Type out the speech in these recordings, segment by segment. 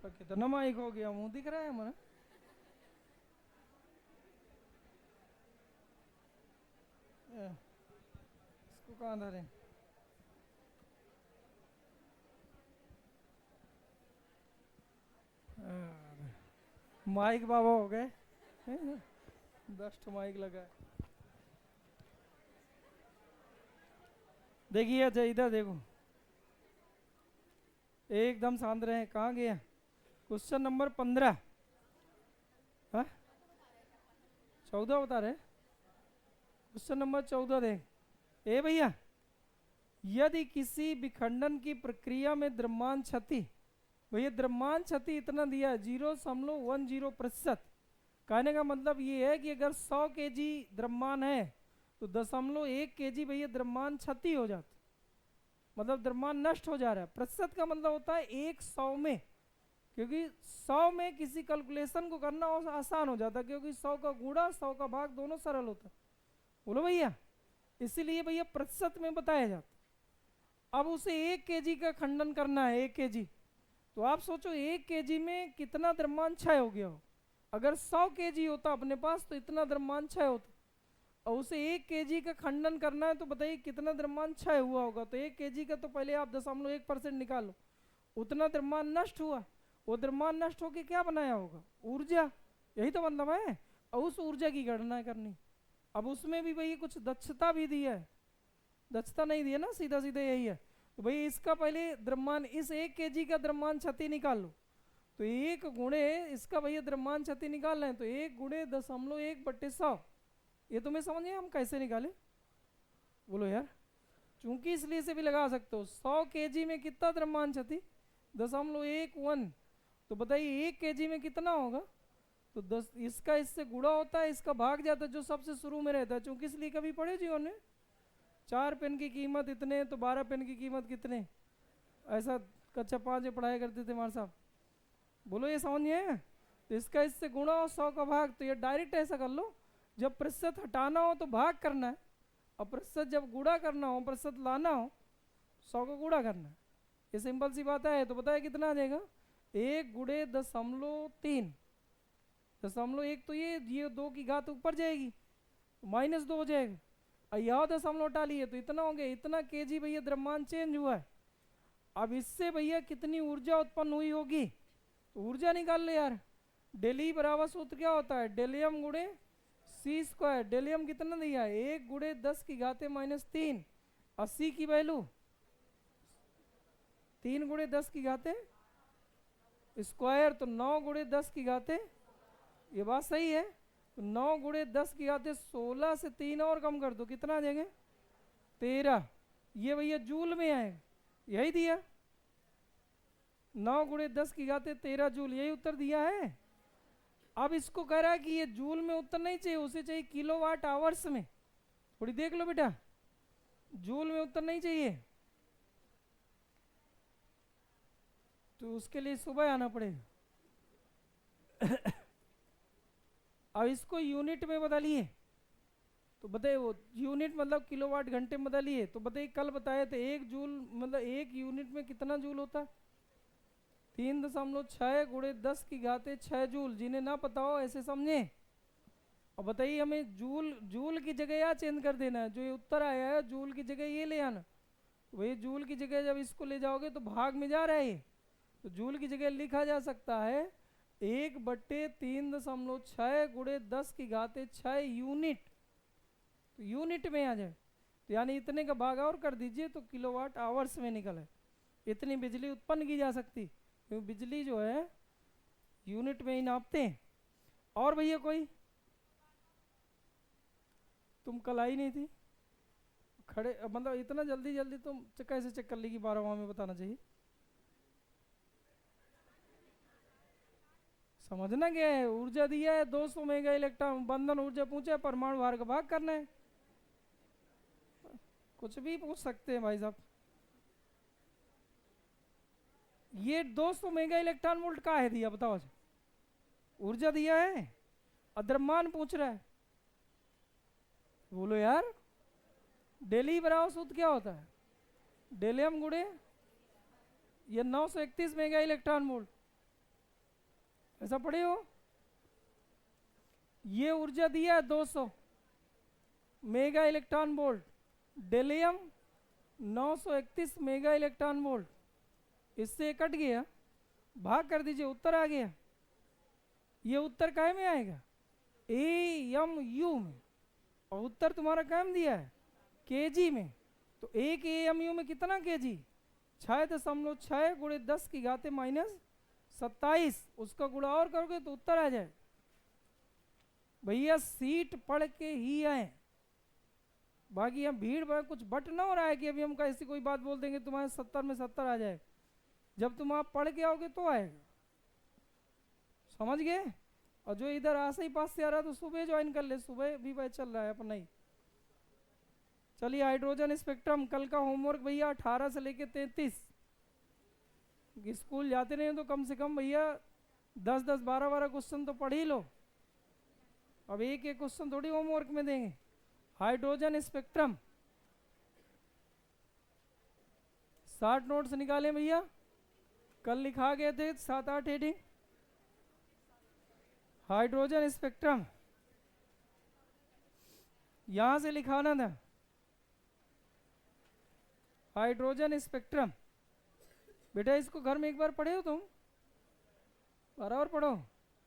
तो कितना माइक हो गया, मुंह दिख रहा है हमारा। इसको कहाँ धरे? माइक बाबा हो गए। डस्ट माइक लगा है। देखिए अच्छा इधर देखो, एकदम शांत रहे। कहाँ गया? Question number 15। हाँ 14 बता रहे। क्वेश्चन नंबर 14 देख। ए भैया, यदि किसी विखंडन की प्रक्रिया में द्रव्यमान क्षति, भैया द्रव्यमान क्षति इतना दिया 0.10%। कहने का मतलब ये है कि अगर 100 केजी द्रव्यमान है तो 0.1 केजी भैया द्रव्यमान क्षति हो जाता, मतलब द्रव्यमान नष्ट हो जा रहा है। प्रतिशत का मतलब होता है 100 में, क्योंकि 100 में किसी कैलकुलेशन को करना आसान हो जाता है, क्योंकि 100 का गुणा 100 का भाग दोनों सरल होता है। बोलो भैया, इसीलिए भैया प्रतिशत में बताया जाता। अब उसे 1 केजी का खंडन करना है, 1 केजी। तो आप सोचो 1 केजी में कितना द्रव्यमान क्षय हो गया हो। अगर 100 केजी होता अपने पास तो इतना द्रव्यमान क्षय होता, और उसे 1 केजी का खंडन करना है तो बताइए कितना द्रव्यमान क्षय हुआ होगा। तो 1 केजी का तो पहले आप 0.1% निकालो, उतना द्रव्यमान नष्ट हुआ। वो द्रव्यमान नष्ट होकर क्या बनाया होगा? ऊर्जा। यही तो मतलब है। और उस ऊर्जा की गणना करनी। अब उसमें भी भाई कुछ दक्षता भी दी है, दक्षता नहीं दी है ना, सीधा सीधा यही है। तो भाई इसका पहले द्रव्यमान, इस 1 केजी का द्रव्यमान क्षति निकाल लो। तो 1 गुणे इसका भैया द्रव्यमान क्षति निकाल रहे हैं, तो 1 गुणे 0.1/100। ये तुम्हें समझिए हम कैसे निकाले? बोलो यार। चूंकि इसलिए से भी लगा सकते हो, 100 केजी में कितना द्रव्यमान क्षति? 0.11। तो बताइए 1 केजी में कितना होगा? तो 10, इसका इससे गुणा होता है, इसका भाग जाता है जो सबसे शुरू में रहता है। चूंकि इसलिए कभी पढ़े जीवन में 4 पेन की कीमत इतने तो 12 पेन की कीमत कितने, ऐसा कक्षा 5 में पढ़ाया करते थे हमारे साहब। बोलो ये समझिए। तो इसका इससे गुणा हो 100 का भाग, तो ये डायरेक्ट ऐसा कर लो, जब प्रतिशत हटाना हो तो भाग करना है, और प्रतिशत जब गुणा करना हो, प्रतिशत लाना हो, 100 को गुणा करना है। ये सिंपल सी बात है। तो बताया कितना आ जाएगा? 1 गुणे 0.3, 0.1 तो ये 2 की घात ऊपर जाएगी तो -2 हो जाएगा, और यह 0.5 हटा लिए तो इतना हो गया। इतना केजी भैया द्रव्यमान चेंज हुआ है। अब इससे भैया कितनी ऊर्जा उत्पन्न हुई होगी? तो ऊर्जा निकाल ले यार। डेली बराबर सूत्र क्या होता है? डेलियम गुणे C²। डेलियम कितना दिया है? 1 गुणे 10 की घाते -3। 80 की वैल्यू 3 गुणे 10 की घाते स्क्वायर, तो 9 गुणे 10 की घाते, ये बात सही है। तो 9 गुणे 10 की घाते 16 से 3 और कम कर दो, कितना आ जाएगा? 13। ये भैया जूल में आएगा, यही दिया। 9 गुणे 10 की घाते 13 जूल, यही उत्तर दिया है। अब इसको कह रहा है कि ये जूल में उत्तर नहीं चाहिए, उसे चाहिए किलोवाट आवर्स में। थोड़ी देख लो बेटा, जूल में उत्तर नहीं चाहिए, तो उसके लिए सुबह आना पड़ेगा। अब इसको यूनिट में बदलिए, तो बताइए वो यूनिट मतलब किलोवाट घंटे में बदलिए। तो बताइए कल बताए थे 1 जूल मतलब 1 यूनिट में कितना जूल होता? 3.6 गुणे 10 की घाते 6 जूल। जिन्हें ना पता हो ऐसे समझे। और बताइए हमें जूल, जूल की जगह यहाँ चेंज कर देना है। जो ये उत्तर आया है जूल की जगह ये ले आना। वही जूल की जगह जब इसको ले जाओगे तो भाग में जा रहा है ये, तो जूल की जगह लिखा जा सकता है 1/3.6 गुणे 10 की घाते 6 यूनिट। तो यूनिट में आ जाए, तो यानी इतने का भाग और कर दीजिए तो किलोवाट आवर्स में निकले। इतनी बिजली उत्पन्न की जा सकती, क्योंकि बिजली जो है यूनिट में ही नापते हैं। और भैया कोई? तुम कल आई नहीं थी, खड़े मतलब इतना जल्दी जल्दी तुम कैसे चेक कर ली कि 12वां में बताना चाहिए? समझना क्या है? ऊर्जा दिया है 200 मेगा इलेक्ट्रॉन, बंधन ऊर्जा पूछे, परमाणु भार का भाग करना है। कुछ भी पूछ सकते हैं भाई साहब। ये 200 मेगा इलेक्ट्रॉन वोल्ट का है दिया, बताओ अच्छा। ऊर्जा दिया है, अद्रव्यमान पूछ रहा है। बोलो यार। डेली बराबर सूत्र क्या होता है? डेलियम गुणे ये 931 मेगा इलेक्ट्रॉन वोल्ट, ऐसा पढ़े हो? ये ऊर्जा दिया है 200 मेगा इलेक्ट्रॉन वोल्ट, डेलियम 931 मेगा इलेक्ट्रॉन वोल्ट, इससे कट गया, भाग कर दीजिए, उत्तर आ गया। ये उत्तर काय में आएगा? AMU में, और उत्तर तुम्हारा काय में दिया है? केजी में। तो 1 AMU में कितना केजी? 6.6 गुणे 10 की घाते -27, उसका गुणा और करोगे तो उत्तर आ जाए। भैया सीट पढ़ के ही आए, बाकी यहाँ भीड़ में कुछ बट ना हो रहा है कि अभी हम ऐसी कोई बात बोल देंगे तुम्हारे 70 में 70 आ जाए। जब तुम आप पढ़ के आओगे तो आएगा, समझ गए? और जो इधर आसे ही पास से आ रहा है तो सुबह ज्वाइन कर ले, सुबह भी बैच चल रहा है अपना ही। चलिए हाइड्रोजन स्पेक्ट्रम, कल का होमवर्क भैया 18 से लेके 33। स्कूल जाते नहीं तो कम से कम भैया 10-10, 12-12 क्वेश्चन तो पढ़ ही लो। अब एक एक क्वेश्चन थोड़ी होमवर्क में देंगे। हाइड्रोजन स्पेक्ट्रम 60 नोट्स निकाले भैया, कल लिखा गए थे 7-8 हेडिंग। हाइड्रोजन स्पेक्ट्रम यहां से लिखाना था, हाइड्रोजन स्पेक्ट्रम। बेटा इसको घर में एक बार पढ़े हो तुम? बराबर पढ़ो,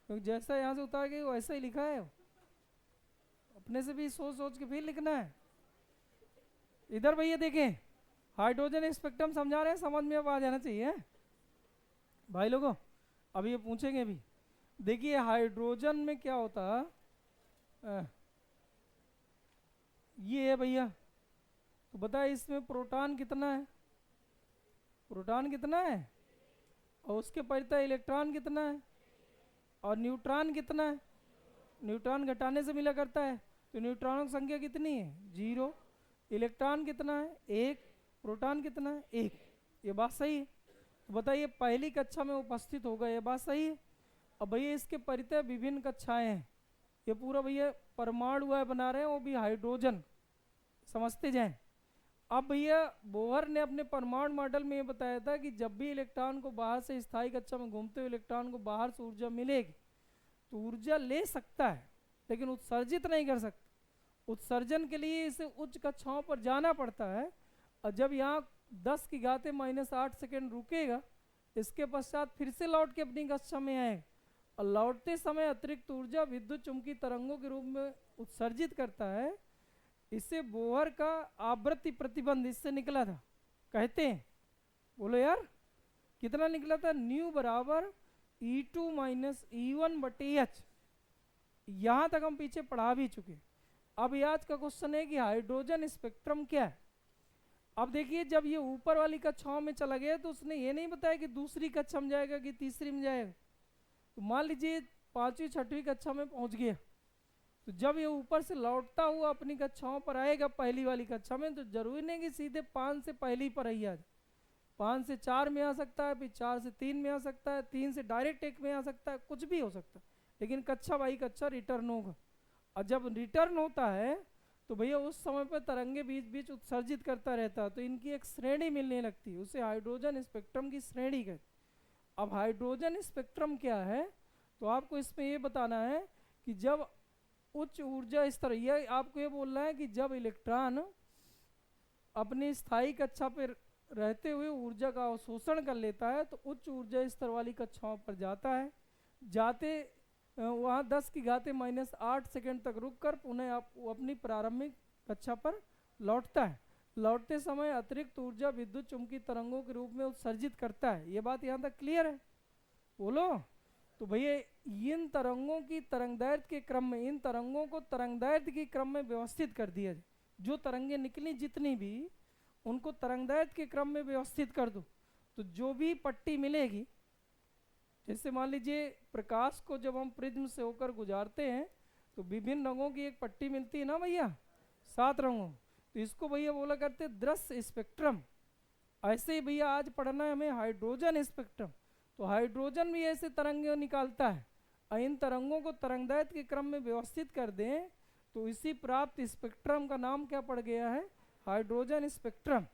क्योंकि जैसा यहां से उतार के वैसा ही लिखा है, अपने से भी सोच सोच के फिर लिखना है। इधर भैया देखें, हाइड्रोजन स्पेक्ट्रम समझा रहे हैं, समझ में अब आ जाना चाहिए भाई लोगों। अब ये पूछेंगे भी, देखिए हाइड्रोजन में क्या होता है, ये है भैया, तो बताए इसमें प्रोटॉन कितना है? प्रोटॉन कितना है? और उसके परितः इलेक्ट्रॉन कितना है? और न्यूट्रॉन कितना है? न्यूट्रॉन घटाने से मिला करता है, तो न्यूट्रॉनों की संख्या कितनी है? 0। इलेक्ट्रॉन कितना है? 1। प्रोटॉन कितना है? 1। ये बात सही है? तो बताइए पहली कक्षा में उपस्थित होगा, ये बात सही है? अब भैया इसके परितः विभिन्न कक्षाएं हैं, ये पूरा भैया परमाणु बना रहे हैं, वो भी हाइड्रोजन, समझते जाएं। अब भैया बोहर ने अपने परमाणु मॉडल में ये बताया था कि जब भी इलेक्ट्रॉन को बाहर से स्थायी कक्षा में घूमते हुए इलेक्ट्रॉन को बाहर से ऊर्जा मिलेगी तो ऊर्जा ले सकता है, लेकिन उत्सर्जित नहीं कर सकता। उत्सर्जन के लिए इसे उच्च कक्षाओं पर जाना पड़ता है, और जब यहाँ 10 की घाते -8 सेकेंड रुकेगा, इसके पश्चात फिर से लौट के अपनी कक्षा में आएगा, और लौटते समय अतिरिक्त ऊर्जा विद्युत चुंबकीय तरंगों के रूप में उत्सर्जित करता है। इससे बोहर का आवृत्ति प्रतिबंध इससे निकला था, कहते हैं, बोलो यार कितना निकला था? न्यू बराबर E2 - E1/H। यहां तक हम पीछे पढ़ा भी चुके। अब आज का क्वेश्चन है कि हाइड्रोजन स्पेक्ट्रम क्या है। अब देखिए जब ये ऊपर वाली कक्षाओं में चला गया तो उसने ये नहीं बताया कि दूसरी कक्षा में जाएगा कि तीसरी में जाएगा। तो मान लीजिए 5वीं 6वीं कक्षा में पहुंच गया, तो जब ये ऊपर से लौटता हुआ अपनी कक्षाओं पर आएगा पहली वाली कक्षा में, तो जरूरी नहीं कि सीधे 5 से पहली पर ही आ जाए। 5 से 4 में आ सकता है, फिर 4 से 3 में आ सकता है, 3 से डायरेक्ट 1 में आ सकता है, कुछ भी हो सकता है, लेकिन कक्षा बाई कक्षा रिटर्न होगा। और जब रिटर्न होता है तो भैया उस समय पर तरंगे बीच बीच उत्सर्जित करता रहता है, तो इनकी एक श्रेणी मिलने लगती है, उसे हाइड्रोजन स्पेक्ट्रम की श्रेणी कहते। अब हाइड्रोजन स्पेक्ट्रम क्या है, तो आपको इसमें ये बताना है कि जब उच्च ऊर्जा स्तर, यह आपको ये बोलना है कि जब इलेक्ट्रॉन अपनी स्थायी कक्षा पर रहते हुए ऊर्जा का अवशोषण कर लेता है तो उच्च ऊर्जा स्तर वाली कक्षाओं पर जाता है, जाते वहाँ 10 की घाते -8 सेकेंड तक रुककर पुनः आप अपनी प्रारंभिक कक्षा पर लौटता है। लौटते समय अतिरिक्त ऊर्जा विद्युत चुंबकीय तरंगों के रूप में उत्सर्जित करता है। ये बात यहाँ तक क्लियर है? बोलो। तो भैया इन तरंगों की तरंगदैर्घ्य के क्रम में, इन तरंगों को तरंगदैर्घ्य के क्रम में व्यवस्थित कर दिया जाए। जो तरंगे निकली जितनी भी, उनको तरंगदैर्घ्य के क्रम में व्यवस्थित कर दो, तो जो भी पट्टी मिलेगी, जैसे मान लीजिए प्रकाश को जब हम प्रिज्म से होकर गुजारते हैं तो विभिन्न रंगों की एक पट्टी मिलती है ना भैया, 7 रंगों, तो इसको भैया बोला करते दृश्य स्पेक्ट्रम। ऐसे ही भैया आज पढ़ना है हमें हाइड्रोजन स्पेक्ट्रम। तो हाइड्रोजन भी ऐसे तरंगे निकालता है, और इन तरंगों को तरंगदैर्घ्य के क्रम में व्यवस्थित कर दें तो इसी प्राप्त स्पेक्ट्रम का नाम क्या पड़ गया है? Hydrogen spectrum.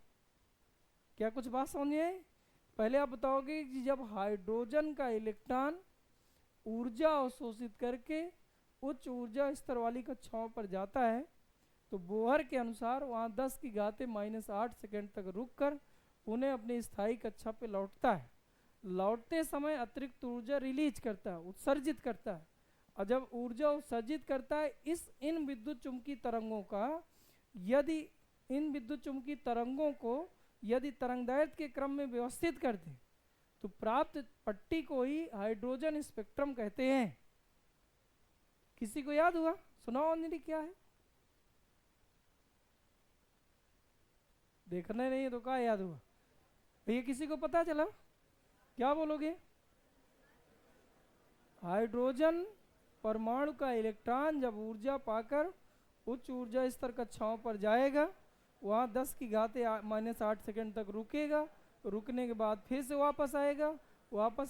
क्या कुछ बात समझिए? पहले आप बताओगे कि जब हाइड्रोजन का इलेक्ट्रॉन ऊर्जा अवशोषित करके उच्च ऊर्जा स्तर वाली कक्षाओं पर जाता है, तो बोहर के अनुसार वहाँ 10 की घाते -8 सेकेंड तक रुककर उन्हें अपनी स्थायी कक्षा पे लौटता है। लौटते समय अतिरिक्त ऊर्जा रिलीज करता है, उत्सर्जित करता है। और जब ऊर्जा उत्सर्जित करता है इन विद्युत चुम्बकीय तरंगों का, यदि इन विद्युत चुम्बकीय तरंगों को यदि तरंगदैर्घ्य के क्रम में व्यवस्थित कर दें तो प्राप्त पट्टी को ही हाइड्रोजन स्पेक्ट्रम कहते हैं। किसी को याद हुआ? सुनाओ अंजलि, क्या है? देखना नहीं है तो क्या याद हुआ भैया? किसी को पता चला? क्या बोलोगे? हाइड्रोजन परमाणु का इलेक्ट्रॉन जब ऊर्जा पाकर उच्च ऊर्जा स्तर कक्षाओं पर जाएगा, वहाँ 10 की घाते -8 सेकेंड तक रुकेगा, रुकने के बाद फिर से वापस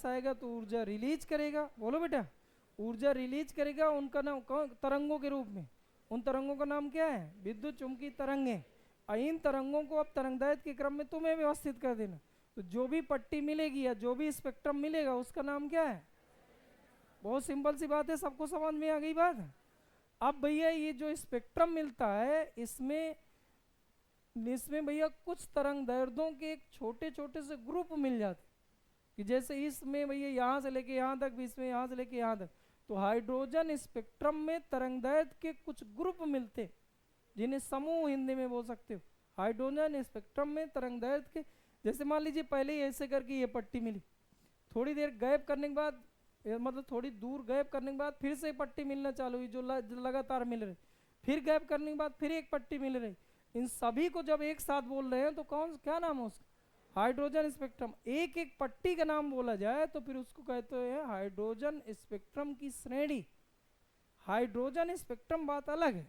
आएगा तो ऊर्जा रिलीज करेगा। बोलो बेटा, ऊर्जा रिलीज करेगा। उनका नाम तरंगों के रूप में, उन तरंगों का नाम क्या है? विद्युत चुम्बकीय तरंगें। इन तरंगों को अब तरंगदैर्घ्य के क्रम में तुम्हें व्यवस्थित कर देना, तो जो भी पट्टी मिलेगी या जो भी स्पेक्ट्रम मिलेगा उसका नाम क्या है? बहुत सिंपल सी बात है, सबको समझ में आ गई बात? अब भैया ये जो स्पेक्ट्रम मिलता है इसमें भैया कुछ तरंग दैर्ध्यों के एक छोटे छोटे से ग्रुप मिल जाते, कि जैसे इसमें भैया यहाँ से लेके यहाँ तक, भी इसमें यहाँ से लेके यहाँ तक। तो हाइड्रोजन स्पेक्ट्रम में तरंगदैर्घ्य के कुछ ग्रुप मिलते, जिन्हें समूह हिंदी में बोल सकते हो। हाइड्रोजन स्पेक्ट्रम में तरंगदैर्घ्य के, जैसे मान लीजिए पहले ही ऐसे करके ये पट्टी मिली, थोड़ी देर गैप करने के बाद, मतलब थोड़ी दूर गैप करने के बाद फिर से पट्टी मिलना चालू हुई, जो लगातार मिल रही, फिर गैप करने के बाद फिर एक पट्टी मिल रही। इन सभी को जब एक साथ बोल रहे हैं तो क्या नाम है उसका? Hydrogen spectrum. एक एक पट्टी का नाम बोला जाए तो फिर उसको कहते हैं हाइड्रोजन स्पेक्ट्रम की श्रेणी। हाइड्रोजन स्पेक्ट्रम बात अलग है,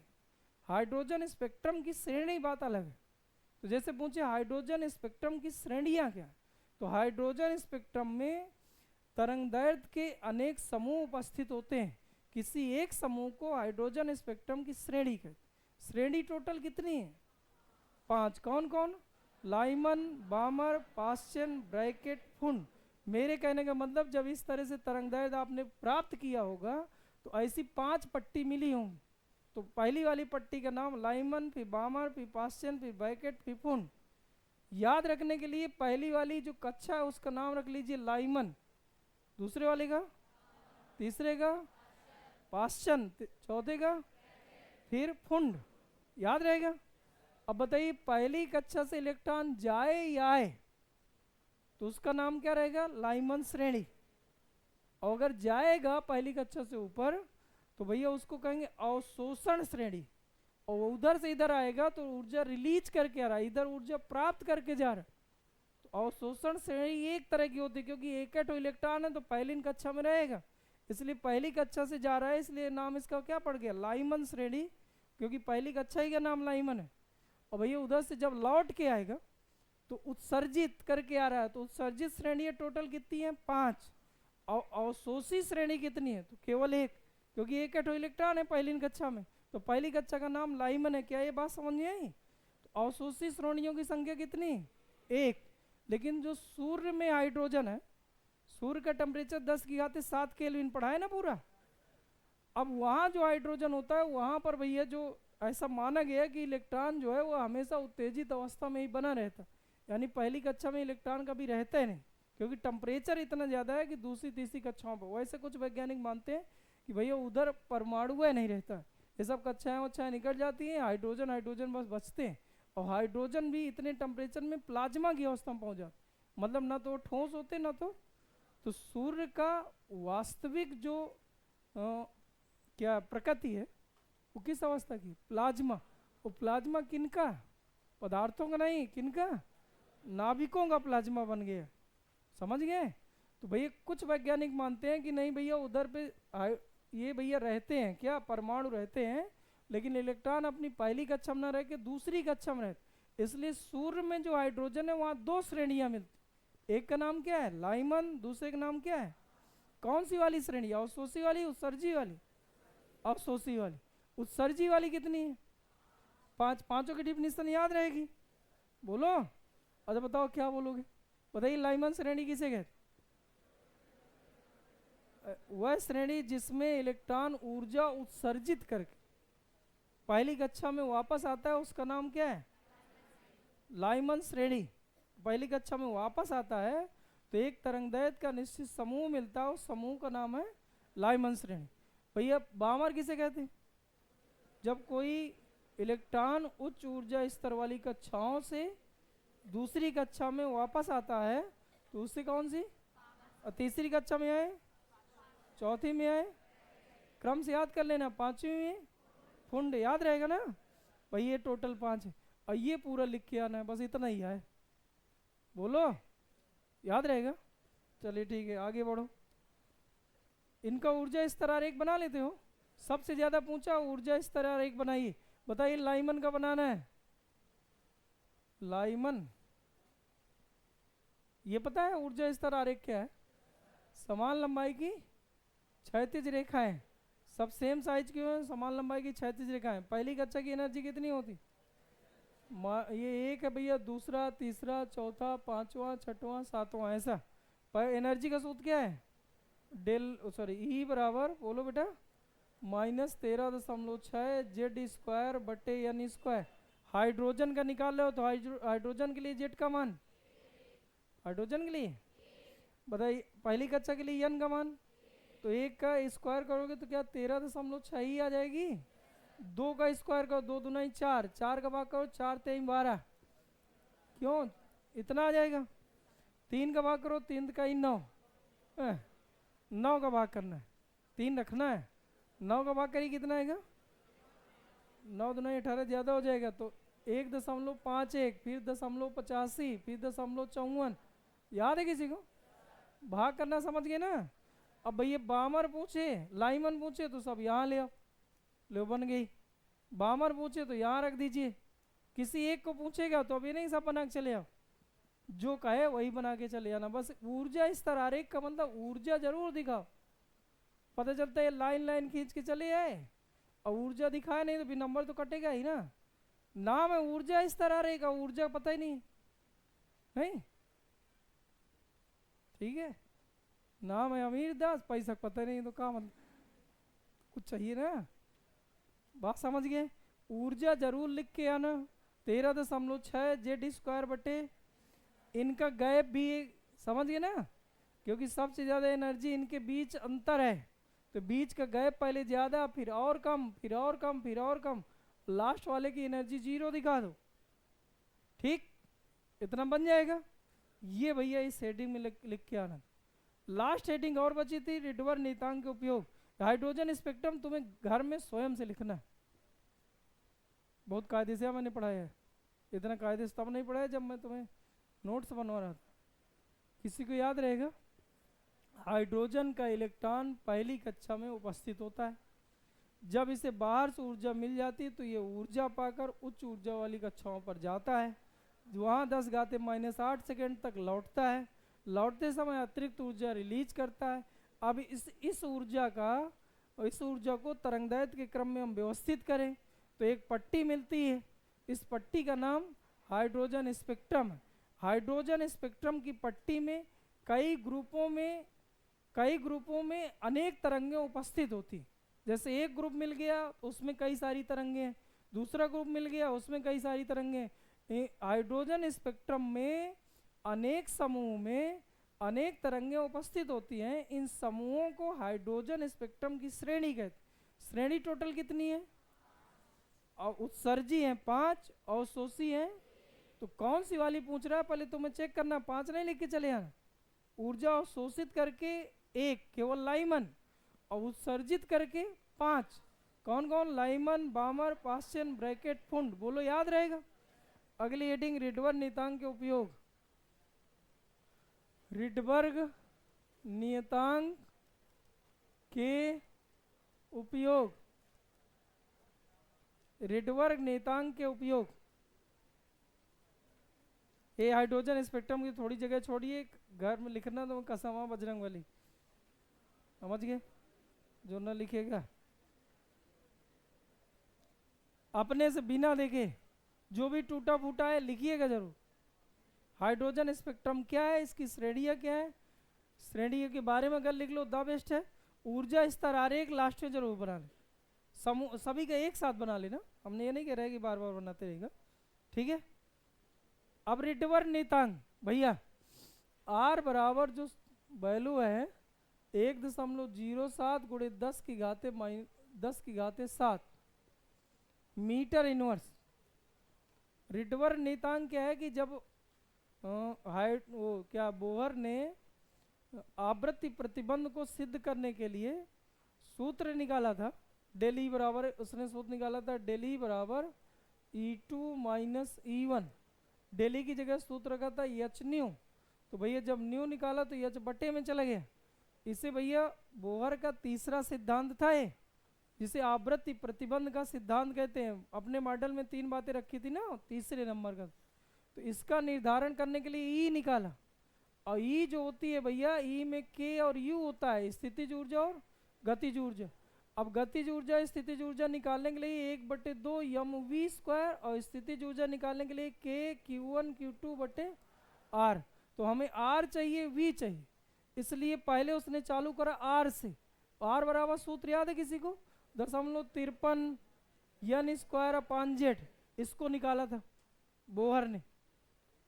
हाइड्रोजन स्पेक्ट्रम की श्रेणी बात अलग है। तो जैसे पूछे हाइड्रोजन स्पेक्ट्रम की श्रेणियां क्या, तो हाइड्रोजन स्पेक्ट्रम में तरंगदैर्घ्य के अनेक समूह उपस्थित होते हैं। किसी एक समूह को हाइड्रोजन स्पेक्ट्रम की श्रेणी कहते हैं। श्रेणी टोटल कितनी है? 5। कौन कौन? Lyman, बामर, पाश्चन, bracket, फुंड। मेरे कहने का मतलब जब इस तरह से तरंगदैर्घ्य आपने प्राप्त किया होगा तो ऐसी 5 पट्टी मिली होंगी। तो पहली वाली पट्टी का नाम लाइमन, फिर बामर, फिर पाश्चन, फिर ब्रैकेट, फिर फुंड। याद रखने के लिए पहली वाली जो कक्षा है उसका नाम रख लीजिए लाइमन, दूसरे वाले का, तीसरे का पाश्चन, चौथे का फिर फुंड। याद रहेगा? अब बताइए पहली कक्षा से इलेक्ट्रॉन जाए या आए तो उसका नाम क्या रहेगा? लाइमन श्रेणी। और अगर जाएगा पहली कक्षा से ऊपर तो भैया उसको कहेंगे अवशोषण श्रेणी। और उधर से इधर आएगा तो ऊर्जा रिलीज करके आ रहा है, इधर ऊर्जा प्राप्त करके जा रहा है। तो अवशोषण श्रेणी एक तरह की होती है, क्योंकि एक इलेक्ट्रॉन है तो पहली कक्षा में रहेगा, इसलिए पहली कक्षा से जा रहा है, इसलिए नाम इसका क्या पड़ गया? लाइमन श्रेणी, क्योंकि पहली कक्षा ही का नाम लाइमन है। और भैया उधर से जब लौट के आएगा तो उत्सर्जित करके आ रहा है, तो उत्सर्जित श्रेणी टोटल कितनी है? 5। और अवशोषी श्रेणी कितनी है? तो केवल 1, क्योंकि एक इलेक्ट्रॉन है पहली कक्षा में, तो पहली कक्षा का नाम लाइमन है। क्या ये बात समझ में आई? तो अवशोषी श्रेणियों की संख्या कितनी? 1। लेकिन जो सूर्य में हाइड्रोजन है, सूर्य का टेम्परेचर 10⁻7 केल्विन पढ़ा है ना पूरा। अब वहाँ जो हाइड्रोजन होता है वहाँ पर भैया जो ऐसा माना गया कि इलेक्ट्रॉन जो है वो हमेशा उत्तेजित अवस्था में ही बना रहता, यानी पहली कक्षा में इलेक्ट्रॉन कभी रहता ही नहीं, क्योंकि टेम्परेचर इतना ज़्यादा है कि दूसरी तीसरी कक्षाओं पर। वैसे कुछ वैज्ञानिक मानते हैं कि भैया उधर परमाणु नहीं रहता, ये सब कक्षाएँ निकल जाती हैं, हाइड्रोजन बस बचते हैं। और हाइड्रोजन भी इतने टेम्परेचर में प्लाज्मा की अवस्था में पहुँच जाता, मतलब ना तो ठोस होते ना तो सूर्य का वास्तविक जो क्या प्रकृति है वो किस अवस्था की? प्लाज्मा। वो प्लाज्मा किनका? पदार्थों का नहीं, किनका? नाभिकों का प्लाज्मा बन गया। समझ गए? तो भैया कुछ वैज्ञानिक मानते हैं कि नहीं भैया उधर पे ये भैया रहते हैं, क्या परमाणु रहते हैं, लेकिन इलेक्ट्रॉन अपनी पहली कक्षा में न रह के दूसरी कक्षा में रहते। इसलिए सूर्य में जो हाइड्रोजन है वहाँ 2 श्रेणियाँ मिलती, एक का नाम क्या है? लाइमन, दूसरे का नाम क्या है? कौन सी वाली श्रेणी? अवशोषी वाली, उत्सर्जी वाली? अवशोषी वाली। उत्सर्जी वाली कितनी है? 5। पांचों की डिफिनेशन याद रहेगी? बोलो। अच्छा बताओ क्या बोलोगे? बताइए लाइमन श्रेणी किसे कहते? वह श्रेणी जिसमें इलेक्ट्रॉन ऊर्जा उत्सर्जित करके पहली कक्षा में वापस आता है उसका नाम क्या है? लाइमन श्रेणी। पहली कक्षा में वापस आता है तो एक तरंगदैर्घ्य का निश्चित समूह मिलता है, उस समूह का नाम है लाइमन श्रेणी। भैया बामर किसे कहते हैं? जब कोई इलेक्ट्रॉन उच्च ऊर्जा स्तर वाली कक्षाओं से दूसरी कक्षा में वापस आता है तो उससे कौन सी? तीसरी कक्षा में आए, चौथी में आए, क्रम से याद कर लेना, पांचवी में फुंड, याद रहेगा ना भाई। ये टोटल 5 है और ये पूरा लिख के आना है, बस इतना ही है। बोलो, याद रहेगा? चलिए ठीक है, आगे बढ़ो। इनका ऊर्जा स्तर आरेख बना लेते हो? सबसे ज्यादा पूछा ऊर्जा स्तर आरेख बनाइए। बताइए लाइमन का बनाना है। लाइमन, ये पता है ऊर्जा स्तर आरेख क्या है? समान लंबाई की क्षैतिज रेखाएं, सब सेम साइज की हो, समान लंबाई की क्षैतिज रेखाएं। पहली कक्षा की एनर्जी कितनी होती? ये एक है भैया, दूसरा, तीसरा, चौथा, पांचवा, छठवां, सातवां, ऐसा। पर एनर्जी का सूत्र क्या है? ई बराबर, बोलो बेटा, -13.6 Z² बटे n²। हाइड्रोजन का निकाल रहे हो तो हाइड्रोजन के लिए जेड का मान, हाइड्रोजन के लिए बताइए, पहली कक्षा के लिए n का मान, तो 1 का स्क्वायर करोगे तो क्या 13.6 ही आ जाएगी। 2 का स्क्वायर करो, 2 दूना 4, 4 का भाग करो, 4 3 12, क्यों इतना आ जाएगा। 3 का भाग करो, 3 का 9, 9 का भाग करना है, 3 रखना है, 9 का भाग करिए कितना आएगा? 9 दूना 18, ज़्यादा हो जाएगा तो 1.51, फिर 0.85, फिर 0.54। याद है किसी को? भाग करना समझ गए ना। अब भैया बामर पूछे, लाइमन पूछे तो सब यहाँ ले आओ, लो बन गई। बामर पूछे तो यहाँ रख दीजिए। किसी एक को पूछेगा तो अभी नहीं सब बना के चले आओ, जो कहे वही बना के चले आना। बस ऊर्जा स्तर आरेख का मतलब ऊर्जा जरूर दिखाओ, पता चलता है लाइन लाइन खींच के चले आए और ऊर्जा दिखाया नहीं तो भी नंबर तो कटेगा ही ना। नाम है ऊर्जा स्तर आरेख, ऊर्जा पता ही नहीं, नहीं ठीक है। नाम है अमीर दास, पैसा पता नहीं तो क्या मतलब, कुछ चाहिए ना। बात समझ गए? ऊर्जा जरूर लिख के आना। 13.6 Z² बटे, इनका गैप भी समझ गए ना, क्योंकि सबसे ज़्यादा एनर्जी इनके बीच अंतर है, तो बीच का गैप पहले ज़्यादा, फिर और कम, फिर और कम, फिर और कम, लास्ट वाले की एनर्जी 0 दिखा दो। ठीक, इतना बन जाएगा। ये भैया इस हेडिंग में लिख के आना। लास्ट हेडिंग और बची थी, रिडवर नीयतांक के उपयोग। हाइड्रोजन स्पेक्ट्रम तुम्हें घर में स्वयं से लिखना है, बहुत कायदे से मैंने पढ़ाया है। इतना कायदे से तब नहीं पढ़ाया जब मैं तुम्हें नोट्स बनवा रहा था। किसी को याद रहेगा? हाइड्रोजन का इलेक्ट्रॉन पहली कक्षा में उपस्थित होता है, जब इसे बाहर से ऊर्जा मिल जाती है तो ये ऊर्जा पाकर उच्च ऊर्जा वाली कक्षाओं पर जाता है, वहाँ 10⁻⁸ सेकेंड तक लौटता है। लौटते समय अतिरिक्त ऊर्जा रिलीज करता है। अब इस ऊर्जा को तरंगदैर्घ्य के क्रम में हम व्यवस्थित करें तो एक पट्टी मिलती है, इस पट्टी का नाम हाइड्रोजन स्पेक्ट्रम है। हाइड्रोजन स्पेक्ट्रम की पट्टी में कई ग्रुपों में अनेक तरंगें उपस्थित होती। जैसे एक ग्रुप मिल गया उसमें कई सारी तरंगें, दूसरा ग्रुप मिल गया उसमें कई सारी तरंगें। हाइड्रोजन स्पेक्ट्रम में अनेक समूह में अनेक तरंगें उपस्थित होती हैं। इन समूहों को हाइड्रोजन स्पेक्ट्रम की श्रेणी कहते हैं। श्रेणी टोटल कितनी है? और उत्सर्जी हैं 5, अवशोषी हैं, तो कौन सी वाली पूछ रहा है पहले तुम्हें चेक करना। 5 नहीं लिख के चले आना। ऊर्जा अवशोषित करके 1 केवल लाइमन, और उत्सर्जित करके 5 कौन कौन? Lyman, बामर, पाश्चन, bracket, फुंड। बोलो, याद रहेगा। अगली हेडिंग, रिडबर्ग नियतांक के उपयोग। रिडबर्ग नियतांक के उपयोग, रिडबर्ग नियतांक के उपयोग। ये हाइड्रोजन स्पेक्ट्रम की थोड़ी जगह छोड़िए, घर में लिखना तो कसम बजरंग वाली, समझ गए? जो न लिखेगा अपने से बिना देखे, जो भी टूटा फूटा है लिखिएगा जरूर। हाइड्रोजन स्पेक्ट्रम क्या है, इसकी श्रेणियाँ क्या है, श्रेणी के बारे में अगर लिख लो द बेस्ट है। ऊर्जा स्तर आरेख लास्ट में जरूर बना ले, समूह सभी का एक साथ बना लेना, हमने ये नहीं कह रहा है कि बार बार बनाते रहेगा, ठीक है। अब रिटवर्क नियतांक भैया आर बराबर जो वैल्यू है 1.07 गुणे 10⁻⁷ मीटर इनवर्स। रिटवर्क नियतांक क्या है कि जब हाइट वो क्या बोहर ने आवृत्ति प्रतिबंध को सिद्ध करने के लिए सूत्र निकाला था, डेल ई बराबर उसने सूत्र निकाला था डेल ई बराबर E2 minus E1, del E की जगह सूत्र रखा था एच न्यू, तो भैया जब न्यू निकाला तो एच बटे में चला गया। इसे भैया बोहर का तीसरा सिद्धांत था ये, जिसे आवृत्ति प्रतिबंध का सिद्धांत कहते हैं। अपने मॉडल में 3 बातें रखी थी ना तीसरे नंबर का, तो इसका निर्धारण करने के लिए ई निकाला, और ई जो होती है भैया ई में के और यू होता है स्थितिज ऊर्जा और गतिज ऊर्जा। अब गतिज ऊर्जा स्थितिज ऊर्जा निकालने के लिए 1/2 mv² और स्थितिज ऊर्जा निकालने के लिए के Q1 Q2 बटे R। तो हमें R चाहिए V चाहिए, इसलिए पहले उसने चालू करा R से। R बराबर सूत्र याद है किसी को 0.53 n²/z, इसको निकाला था बोहर ने।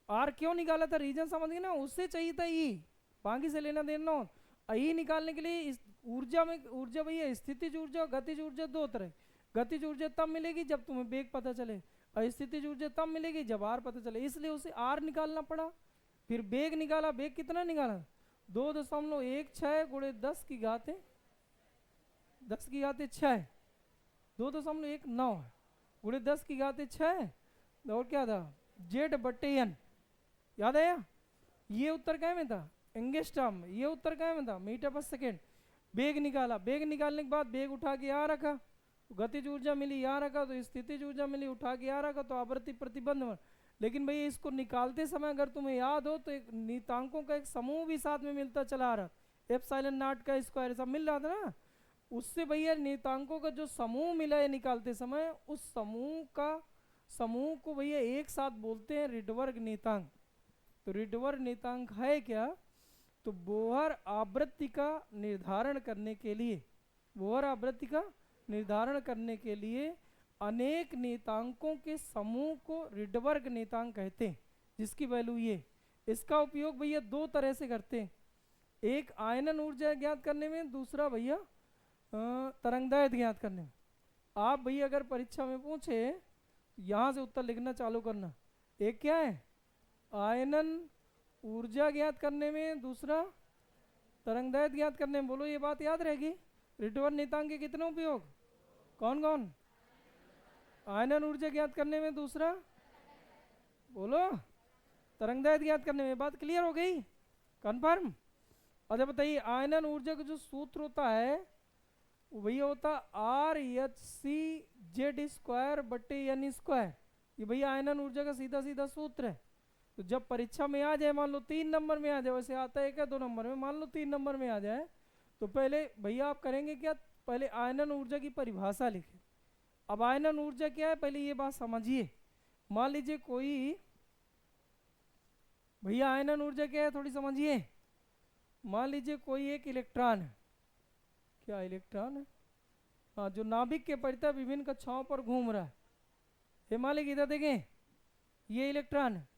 आर क्यों निकाला था रीजन समझ गए ना, उससे चाहिए था ई, बाकी से लेना देना। ई निकालने के लिए इस ऊर्जा में ऊर्जा भैया स्थितिज ऊर्जा और गतिज ऊर्जा दो तरह। गतिज ऊर्जा तब मिलेगी जब तुम्हें वेग पता चले, और स्थितिज ऊर्जा तब मिलेगी जब आर पता चले, इसलिए उसे आर निकालना पड़ा। फिर वेग निकाला, वेग कितना निकाला 2.16 गुणे 10⁻⁶ 2.19 गुणे 10⁻⁶, और क्या था Z/n, याद आया। ये उत्तर क्या में था एंगस्ट्रॉम में, ये उत्तर क्या में था मीटर/सेकेंड। वेग निकाला, वेग निकालने के बाद वेग उठा के यहाँ रखा, तो गतिज ऊर्जा मिली यहाँ रखा, तो स्थितिज ऊर्जा मिली उठा के यहाँ रखा, तो आवृत्ति प्रतिबंध। लेकिन भैया इसको निकालते समय अगर तुम्हें याद हो तो एक नियतांकों का एक समूह भी साथ में मिलता चला आ रहा, ε0 का स्क्वायर सब मिल रहा था ना, उससे भैया नियतांकों का जो समूह मिला है निकालते समय, उस समूह को भैया एक साथ बोलते हैं रिटवर्क नियतांक। तो रिटवर्क नियतांक है क्या, तो बोहर आवृत्ति का निर्धारण करने के लिए, बोहर आवृत्ति का निर्धारण करने के लिए अनेक नियतांकों के समूह को रिटवर्क नियतांक कहते हैं, जिसकी वैल्यू ये। इसका उपयोग भैया 2 तरह से करते हैं, एक आयनन ऊर्जा ज्ञात करने में, दूसरा भैया तरंगदैर्घ्य ज्ञात करने में। आप भैया अगर परीक्षा में पूछे यहाँ से उत्तर लिखना चालू करना, एक क्या है आयनन ऊर्जा ज्ञात करने में, दूसरा तरंगदैर्घ्य ज्ञात करने में। बोलो ये बात याद रहेगी। रिटवर्क नियतांक के कितने उपयोग, कौन कौन, आयनन ऊर्जा ज्ञात करने में, दूसरा बोलो तरंगदैर्घ्य ज्ञात करने में। बात क्लियर हो गई, कंफर्म। अच्छा बताइए आयनन ऊर्जा का जो सूत्र होता है वही होता RHCZ²/n²। ये भैया आयनन ऊर्जा का सीधा सीधा सूत्र है। तो जब परीक्षा में आ जाए, मान लो 3 नंबर में आ जाए, वैसे आता है क्या 2 नंबर में, मान लो 3 नंबर में आ जाए, तो पहले भैया आप करेंगे क्या, पहले आयनन ऊर्जा की परिभाषा लिखें। अब आयनन ऊर्जा क्या है पहले ये बात समझिए। मान लीजिए कोई, भैया आयनन ऊर्जा क्या है थोड़ी समझिए। मान लीजिए कोई एक इलेक्ट्रॉन है, क्या इलेक्ट्रॉन है, हाँ, जो नाभिक के परितः विभिन्न कक्षाओं पर घूम रहा है। ये मालिक इधर देखें, ये इलेक्ट्रॉन है,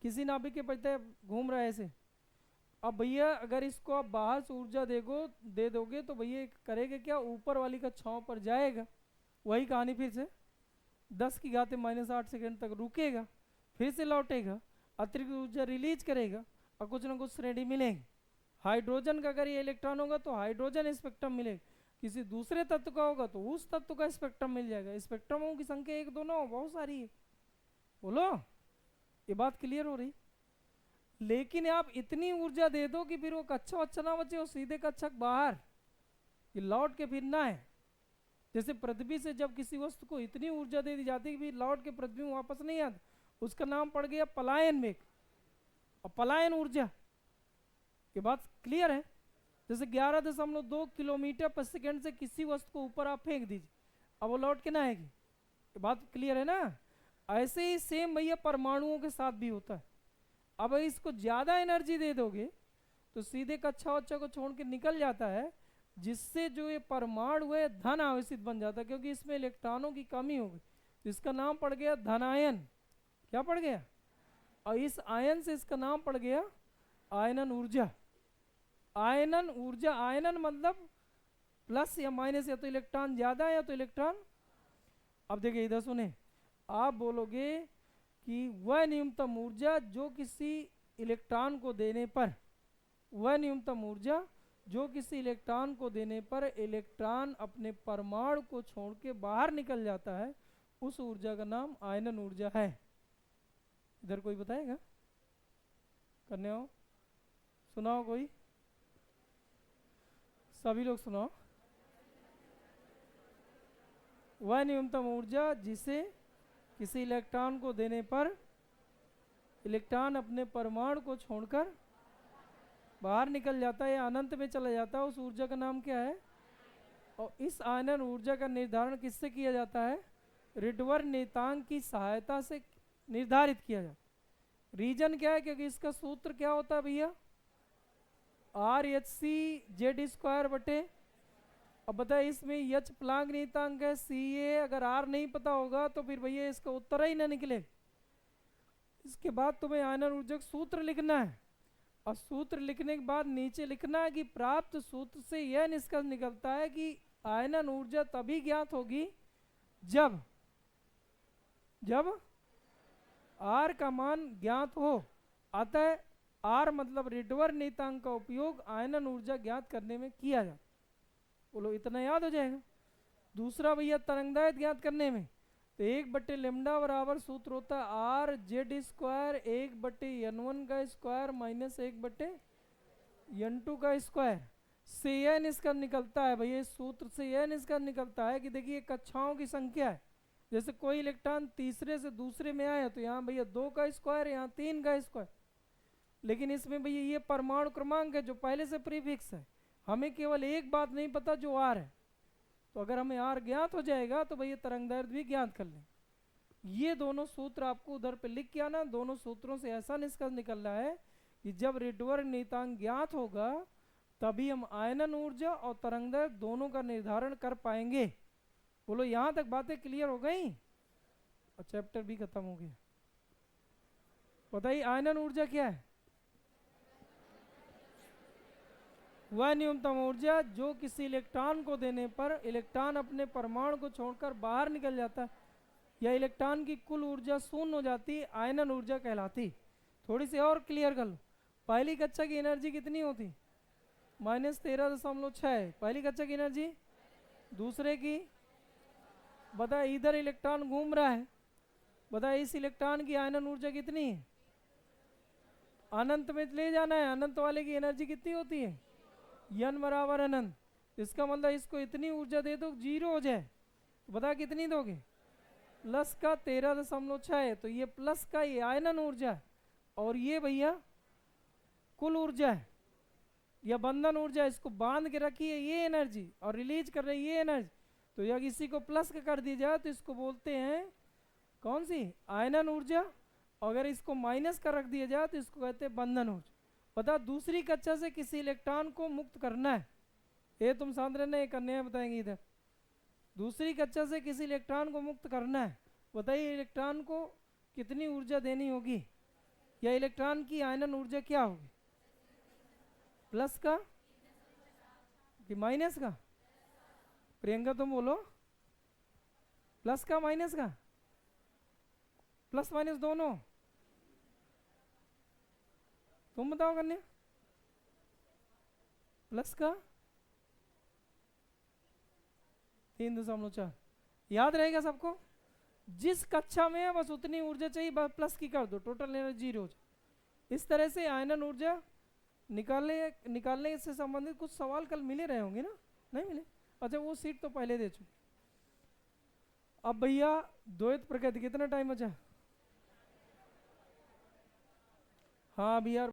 किसी नाभिक के परितः घूम रहा है ऐसे। अब भैया अगर इसको आप बाहर से ऊर्जा दे दोगे तो भैया करेगा क्या, ऊपर वाली कक्षाओं पर जाएगा, वही कहानी फिर से 10⁻⁻8 सेकेंड तक रुकेगा, फिर से लौटेगा, अतिरिक्त ऊर्जा रिलीज करेगा, और कुछ ना कुछ श्रेणी मिलेंगे। हाइड्रोजन का अगर ये इलेक्ट्रॉन होगा तो हाइड्रोजन स्पेक्ट्रम मिलेगा, किसी दूसरे तत्व का होगा तो उस तत्व का स्पेक्ट्रम मिल जाएगा। स्पेक्ट्रमों की संख्या 1 2 9 बहुत सारी है। बोलो ये बात क्लियर हो रही। लेकिन आप इतनी ऊर्जा दे दो कि फिर वो कक्षा वच्छा ना बचे, वो सीधे कक्षक बाहर, ये लौट के फिर ना है। जैसे पृथ्वी से जब किसी वस्तु को इतनी ऊर्जा दे दी जाती है कि फिर लौट के पृथ्वी में वापस नहीं आता, उसका नाम पड़ गया पलायन वेग और पलायन ऊर्जा। ये बात क्लियर है। जैसे 11.2 किलोमीटर/सेकेंड से किसी वस्तु को ऊपर आप फेंक दीजिए, अब वो लौट के ना आएगी। ये बात क्लियर है ना। ऐसे ही सेम भैया परमाणुओं के साथ भी होता है। अब इसको ज़्यादा एनर्जी दे दोगे तो सीधे कक्षा वच्छा को छोड़ के निकल जाता है, जिससे जो ये परमाणु है धन आवेशित बन जाता है, क्योंकि इसमें इलेक्ट्रॉनों की कमी हो गई। तो इसका नाम पड़ गया धनायन। क्या पड़ गया? और इस आयन से इसका नाम पड़ गया आयनन ऊर्जा। आयनन ऊर्जा, आयनन मतलब प्लस या माइनस, या तो इलेक्ट्रॉन ज्यादा है या तो इलेक्ट्रॉन। अब देखिए इधर सुने, आप बोलोगे कि वह न्यूनतम ऊर्जा जो किसी इलेक्ट्रॉन को देने पर, वह न्यूनतम ऊर्जा जो किसी इलेक्ट्रॉन को देने पर इलेक्ट्रॉन अपने परमाणु को छोड़ के बाहर निकल जाता है, उस ऊर्जा का नाम आयनन ऊर्जा है। इधर कोई बताएगा? करने हो? सुनाओ कोई, सभी लोग सुनाओ। वह न्यूनतम ऊर्जा जिसे किसी इलेक्ट्रॉन को देने पर इलेक्ट्रॉन अपने परमाणु को छोड़कर बाहर निकल जाता है या अनंत में चला जाता है, उस ऊर्जा का नाम क्या है? और इस आयनन ऊर्जा का निर्धारण किससे किया जाता है? रिडवर नियतांक की सहायता से निर्धारित किया जाता है। रीजन क्या है? क्योंकि इसका सूत्र क्या होता है भैया? RH(Z²) बटे, अब बताए इसमें H प्लांक नियतांक है, Ca अगर R नहीं पता होगा तो फिर भैया इसका उत्तर ही ना निकले। इसके बाद तुम्हें आयनन ऊर्जा का सूत्र लिखना है, और सूत्र लिखने के बाद नीचे लिखना है कि प्राप्त सूत्र से यह निष्कर्ष निकलता है कि आयनन ऊर्जा तभी ज्ञात होगी जब R का मान ज्ञात हो। अतः R मतलब रिडवर नियतांक का उपयोग आयनन ऊर्जा ज्ञात करने में किया जाता। बोलो इतना याद हो जाएगा। दूसरा भैया तरंगदायित्व ज्ञात करने में, तो 1/λ बराबर सूत्र होता है RZ² 1/N1 का स्क्वायर माइनस 1/N2 का स्क्वायर। से यह निष्कर्ष निकलता है भैया, इस सूत्र से यह निष्कर्ष निकलता है कि देखिए कक्षाओं की संख्या है। जैसे कोई इलेक्ट्रॉन तीसरे से दूसरे में आया तो यहाँ भैया 2 का स्क्वायर, यहाँ 3 का स्क्वायर। लेकिन इसमें भैया ये परमाणु क्रमांक है जो पहले से प्रीफिक्स है, हमें केवल एक बात नहीं पता जो R है। तो अगर हमें R ज्ञात हो जाएगा तो भैया तरंगदैर्घ्य भी ज्ञात कर लें। ये दोनों सूत्र आपको उधर पे लिख के आना। दोनों सूत्रों से ऐसा निष्कर्ष निकल रहा है कि जब रिडवर नियतांक ज्ञात होगा तभी हम आयनन ऊर्जा और तरंगदैर्घ्य दोनों का निर्धारण कर पाएंगे। बोलो यहाँ तक बातें क्लियर हो गई? और चैप्टर भी खत्म हो गया। बताइए आयनन ऊर्जा क्या है? वह न्यूनतम ऊर्जा जो किसी इलेक्ट्रॉन को देने पर इलेक्ट्रॉन अपने परमाणु को छोड़कर बाहर निकल जाता है, या इलेक्ट्रॉन की कुल ऊर्जा शून्य हो जाती, आयनन ऊर्जा कहलाती। थोड़ी सी और क्लियर कर लो, पहली कक्षा की एनर्जी कितनी होती? -13.6 पहली कक्षा की एनर्जी। दूसरे की बता, इधर इलेक्ट्रॉन घूम रहा है, बता इस इलेक्ट्रॉन की आयनन ऊर्जा कितनी है? अनंत में ले जाना है, अनंत वाले की एनर्जी कितनी होती है? n बराबर अनंत। इसका मतलब इसको इतनी ऊर्जा दे दो 0 हो जाए, बता कितनी दोगे? प्लस का 13.6। तो ये प्लस का ये आयनन ऊर्जा, और ये भैया कुल ऊर्जा है या बंधन ऊर्जा। इसको बांध के रखिए ये एनर्जी और रिलीज कर रही ये एनर्जी। तो यदि इसी को प्लस का कर दिया जाए तो इसको बोलते हैं कौन सी? आयनन ऊर्जा। अगर इसको माइनस का रख दिया जाए तो इसको कहते हैं बंधन ऊर्जा। बता, दूसरी कक्षा से किसी इलेक्ट्रॉन को मुक्त करना है, ये तुम साथ रहना, ये करने हैं बताएंगे इधर। दूसरी कक्षा से किसी इलेक्ट्रॉन को मुक्त करना है, बताइए इलेक्ट्रॉन को कितनी ऊर्जा देनी होगी, या इलेक्ट्रॉन की आयनन ऊर्जा क्या होगी? प्लस का कि माइनस का? प्रियंका तुम बोलो, प्लस का माइनस का? प्लस माइनस दोनों? तुम बताओ कन्या। प्लस का 3.4 याद रहेगा सबको? जिस कक्षा में है बस उतनी ऊर्जा चाहिए, बस प्लस की कर दो, टोटल एनर्जी 0 हो जाए। इस तरह से आयनन ऊर्जा निकालने से संबंधित कुछ सवाल कल मिले रहे होंगे ना? नहीं मिले? अच्छा वो सीट तो पहले दे चुके। अब भैया द्वैत प्रकृति कितना टाइम बचा? हाँ भैया